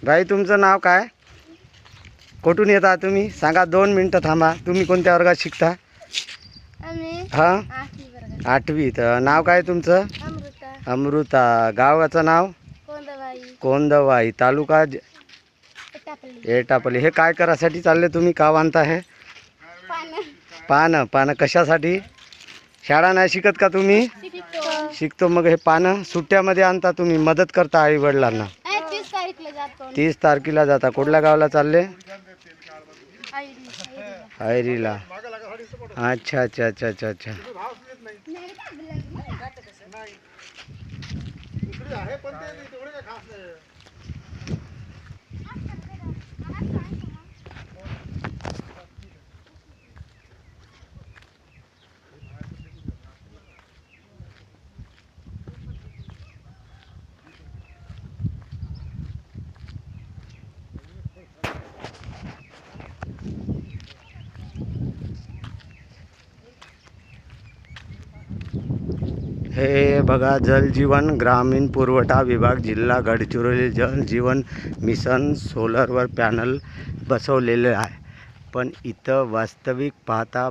बाई तुमचं नाव काय? कुठून येता तुम्ही? सांगा, 2 मिनटं थांबा. तुम्ही कोणत्या वर्गात शिकता? हां, 8वी. तर नाव काय तुमचं? अमृता. गावाचं नाव? कोंदवाई. तालुका एटापल्ली. हे काय करासाठी चालले तुम्ही? का बांधता हे? पानं कशासाठी? शाळा नाही शिकत का तुम्ही? शिकतो. मग हे पानं सुट्ट्यामध्ये आणता तुम्ही, मदत करता आई वडिलांना. 30 तारखेला जाता. कुठल्या गावाला चालले? हैरीला. अच्छा अच्छा अच्छा अच्छा अच्छा. हे बघा, जलजीवन ग्रामीण पुरवठा विभाग जिल्हा गडचिरोली जलजीवन मिशन सोलरवर पॅनल बसवलेले आहे. पण इथं वास्तविक पाहता